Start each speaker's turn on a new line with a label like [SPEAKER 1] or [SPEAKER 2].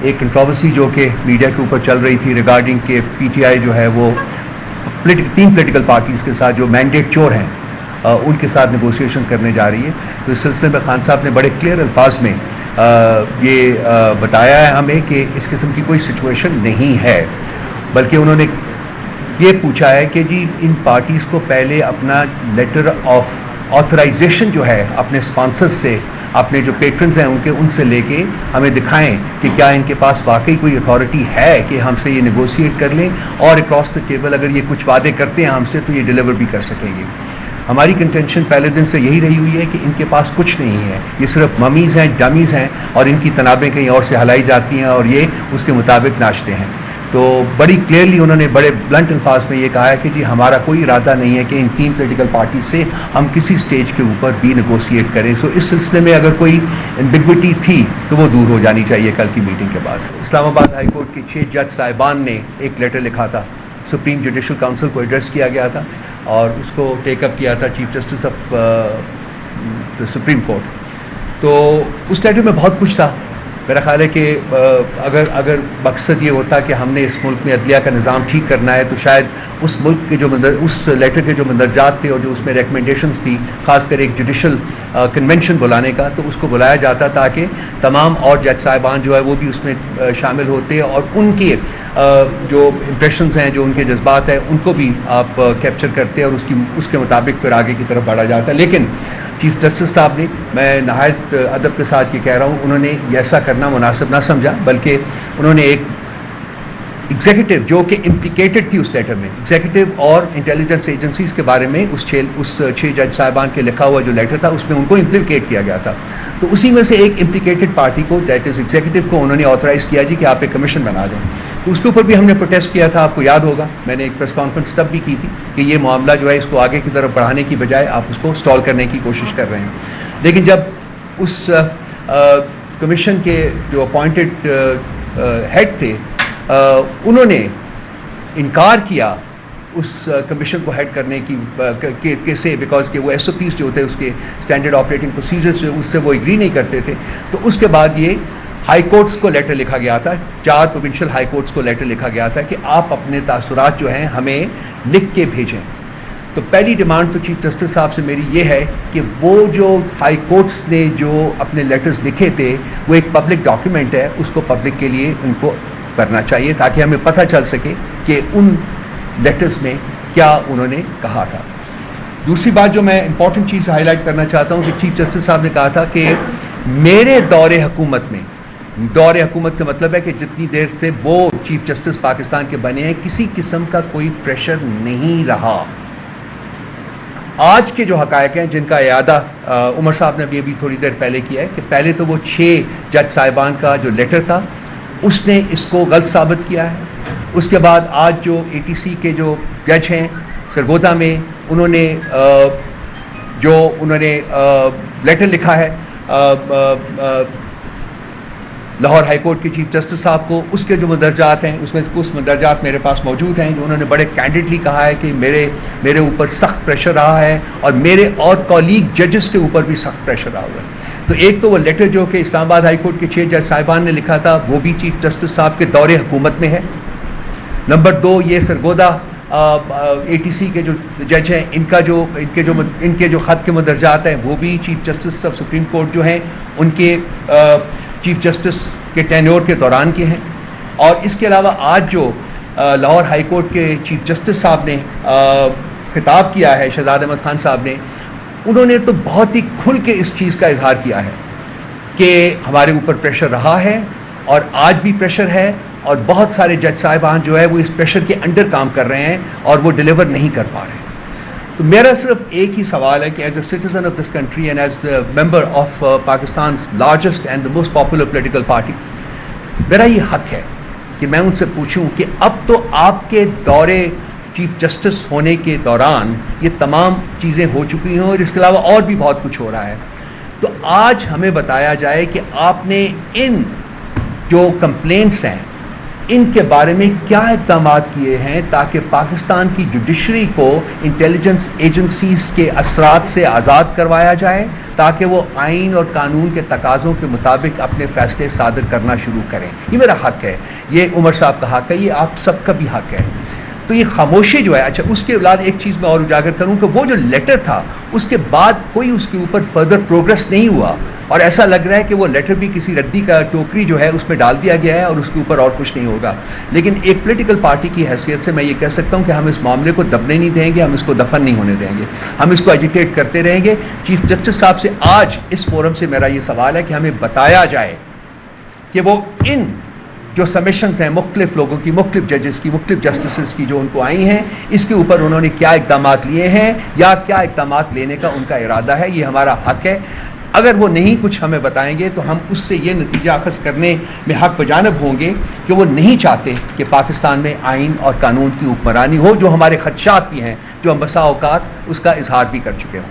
[SPEAKER 1] ایک کنٹروورسی جو کہ میڈیا کے اوپر چل رہی تھی ریگارڈنگ کہ پی ٹی آئی جو ہے وہ تین پولیٹیکل پارٹیز کے ساتھ جو مینڈیٹ چور ہیں ان کے ساتھ نیگوسیشن کرنے جا رہی ہے. تو اس سلسلے میں خان صاحب نے بڑے کلیئر الفاظ میں یہ بتایا ہے ہمیں کہ اس قسم کی کوئی سچویشن نہیں ہے، بلکہ انہوں نے یہ پوچھا ہے کہ جی ان پارٹیز کو پہلے اپنا لیٹر آف آتھرائزیشن جو ہے اپنے اسپانسر سے، اپنے جو پیٹرنز ہیں ان سے لے کے ہمیں دکھائیں کہ کیا ان کے پاس واقعی کوئی اتھارٹی ہے کہ ہم سے یہ نیگوشیٹ کر لیں، اور اکراس دا ٹیبل اگر یہ کچھ وعدے کرتے ہیں ہم سے تو یہ ڈیلیور بھی کر سکیں گے. ہماری کنٹینشن پہلے دن سے یہی رہی ہوئی ہے کہ ان کے پاس کچھ نہیں ہے، یہ صرف ممیز ہیں، ڈمیز ہیں، اور ان کی تنابیں کہیں اور سے ہلائی جاتی ہیں اور یہ اس کے مطابق ناچتے ہیں. تو بڑی کلیئرلی انہوں نے بڑے بلنٹ الفاظ میں یہ کہا ہے کہ جی ہمارا کوئی ارادہ نہیں ہے کہ ان تین پولیٹیکل پارٹی سے ہم کسی سٹیج کے اوپر بھی نیگوشیٹ کریں. سو اس سلسلے میں اگر کوئی امبیگوٹی تھی تو وہ دور ہو جانی چاہیے کل کی میٹنگ کے بعد. اسلام آباد ہائی کورٹ کے 6 جج صاحبان نے ایک لیٹر لکھا تھا، سپریم جوڈیشل کونسل کو ایڈریس کیا گیا تھا اور اس کو ٹیک اپ کیا تھا chief justice of the supreme court. تو اس لیٹر میں بہت کچھ تھا. میرا خیال ہے کہ اگر مقصد یہ ہوتا کہ ہم نے اس ملک میں عدلیہ کا نظام ٹھیک کرنا ہے تو شاید اس ملک کے اس لیٹر کے جو مندرجات تھے اور جو اس میں ریکمنڈیشنز تھی، خاص کر ایک جوڈیشل کنونشن بلانے کا، تو اس کو بلایا جاتا تاکہ تمام اور جج صاحبان جو ہے وہ بھی اس میں شامل ہوتے اور ان کے جو امپریشنز ہیں، جو ان کے جذبات ہیں، ان کو بھی آپ کیپچر کرتے اور اس کے مطابق پھر آگے کی طرف بڑھا جاتا. لیکن چیف جسٹس صاحب نے، میں نہایت ادب کے ساتھ یہ کہہ رہا ہوں، انہوں نے ایسا کرنا مناسب نہ سمجھا، بلکہ انہوں نے ایک ایگزیکٹو جو کہ امپلیکیٹڈ تھی اس لیٹر میں، ایگزیکٹو اور انٹیلیجنس ایجنسیز کے بارے میں اس 6 جج صاحبان کے لکھا ہوا جو لیٹر تھا اس میں ان کو امپلیکیٹ کیا گیا تھا. تو اسی میں سے ایک امپلیکیٹڈ پارٹی کو، دیٹ از ایگزیکٹو کو، انہوں نے آتھرائز کیا جی کہ آپ ایک کمیشن بنا دیں. تو اس کے اوپر بھی ہم نے پروٹیسٹ کیا تھا. آپ کو یاد ہوگا میں نے ایک پریس کانفرنس تب بھی کی تھی کہ یہ معاملہ جو ہے اس کو آگے کی طرف بڑھانے کی بجائے آپ اس کو سٹال کرنے کی کوشش کر رہے ہیں. لیکن جب اس کمیشن کے جو اپوائنٹڈ ہیڈ تھے انہوں نے انکار کیا اس کمیشن کو ہیڈ کرنے کی سے، بیکاز کہ وہ ایس او پیز جو ہوتے ہیں اس کے اسٹینڈرڈ آپریٹنگ پروسیجرز اس سے وہ ایگری نہیں کرتے تھے. تو اس کے بعد یہ ہائی کورٹس کو لیٹر لکھا گیا تھا، 4 پروونشل ہائی کورٹس کو لیٹر لکھا گیا تھا کہ آپ اپنے تاثرات جو ہیں ہمیں لکھ کے بھیجیں. تو پہلی ڈیمانڈ تو چیف جسٹس صاحب سے میری یہ ہے کہ وہ جو ہائی کورٹس نے جو اپنے لیٹرز لکھے تھے وہ ایک پبلک ڈاکیومنٹ ہے، اس کو پبلک کے لیے ان کو کرنا چاہیے تاکہ ہمیں پتہ چل سکے کہ ان لیٹرز میں کیا انہوں نے کہا تھا. دوسری بات جو میں امپورٹنٹ چیز ہائی لائٹ کرنا چاہتا ہوں کہ چیف جسٹس صاحب نے کہا تھا کہ میرے دور حکومت میں، دور حکومت کا مطلب ہے کہ جتنی دیر سے وہ چیف جسٹس پاکستان کے بنے ہیں کسی قسم کا کوئی پریشر نہیں رہا. آج کے جو حقائق ہیں جن کا اعادہ عمر صاحب نے بھی تھوڑی دیر پہلے کیا ہے کہ پہلے تو وہ 6 جج صاحبان کا جو لیٹر تھا اس نے اس کو غلط ثابت کیا ہے. اس کے بعد آج جو اے ٹی سی کے جو جج ہیں سرگودا میں، انہوں نے لیٹر لکھا ہے لاہور ہائی کورٹ کے چیف جسٹس صاحب کو، اس کے جو مندرجات ہیں اس میں کچھ مندرجات میرے پاس موجود ہیں جو انہوں نے بڑے کینڈیڈلی کہا ہے کہ میرے اوپر سخت پریشر رہا ہے اور میرے اور کولیگ ججز کے اوپر بھی سخت پریشر رہا ہوا ہے. تو ایک تو وہ لیٹر جو کہ اسلام آباد ہائی کورٹ کے 6 جج صاحبان نے لکھا تھا وہ بھی چیف جسٹس صاحب کے دور حکومت میں ہے. نمبر 2 یہ سرگودا اے ٹی سی کے جو جج ہیں ان کے جو خط کے مندرجات ہیں وہ بھی chief justice of supreme court جو ہیں ان کے چیف جسٹس کے ٹینیور کے دوران کے ہیں. اور اس کے علاوہ آج جو لاہور ہائی کورٹ کے چیف جسٹس صاحب نے خطاب کیا ہے شہزاد احمد خان صاحب نے، انہوں نے تو بہت ہی کھل کے اس چیز کا اظہار کیا ہے کہ ہمارے اوپر پریشر رہا ہے اور آج بھی پریشر ہے اور بہت سارے جج صاحبان جو ہے وہ اس پریشر کے انڈر کام کر رہے ہیں اور وہ ڈیلیور نہیں کر پا رہے. تو میرا صرف ایک ہی سوال ہے کہ as a citizen of this country and as member of Pakistan largest and the most popular political party, میرا یہ حق ہے کہ میں ان سے پوچھوں کہ اب تو آپ کے دورے چیف جسٹس ہونے کے دوران یہ تمام چیزیں ہو چکی ہیں اور اس کے علاوہ اور بھی بہت کچھ ہو رہا ہے. تو آج ہمیں بتایا جائے کہ آپ نے ان جو کمپلینٹس ہیں ان کے بارے میں کیا اقدامات کیے ہیں تاکہ پاکستان کی جوڈیشری کو انٹیلیجنس ایجنسیز کے اثرات سے آزاد کروایا جائے تاکہ وہ آئین اور قانون کے تقاضوں کے مطابق اپنے فیصلے صادر کرنا شروع کریں. یہ میرا حق ہے, یہ عمر صاحب کا حق ہے, یہ آپ سب کا بھی حق ہے. تو یہ خاموشی جو ہے, اچھا اس کے بعد ایک چیز میں اور اجاگر کروں کہ وہ جو لیٹر تھا اس کے بعد کوئی اس کے اوپر فردر پروگرس نہیں ہوا, اور ایسا لگ رہا ہے کہ وہ لیٹر بھی کسی ردی کا ٹوکری جو ہے اس میں ڈال دیا گیا ہے اور اس کے اوپر اور کچھ نہیں ہوگا. لیکن ایک پولیٹیکل پارٹی کی حیثیت سے میں یہ کہہ سکتا ہوں کہ ہم اس معاملے کو دبنے نہیں دیں گے, ہم اس کو دفن نہیں ہونے دیں گے, ہم اس کو ایجیٹیٹ کرتے رہیں گے. چیف جسٹس صاحب سے آج اس فورم سے میرا یہ سوال ہے کہ ہمیں بتایا جائے کہ وہ ان جو سمیشنز ہیں مختلف لوگوں کی, مختلف ججز کی, مختلف جسٹسز کی جو ان کو آئی ہیں, اس کے اوپر انہوں نے کیا اقدامات لیے ہیں یا کیا اقدامات لینے کا ان کا ارادہ ہے. یہ ہمارا حق ہے. اگر وہ نہیں کچھ ہمیں بتائیں گے تو ہم اس سے یہ نتیجہ اخذ کرنے میں حق بجانب ہوں گے کہ وہ نہیں چاہتے کہ پاکستان میں آئین اور قانون کی حکمرانی ہو, جو ہمارے خدشات بھی ہیں, جو ہم بسا اوقات اس کا اظہار بھی کر چکے ہوں.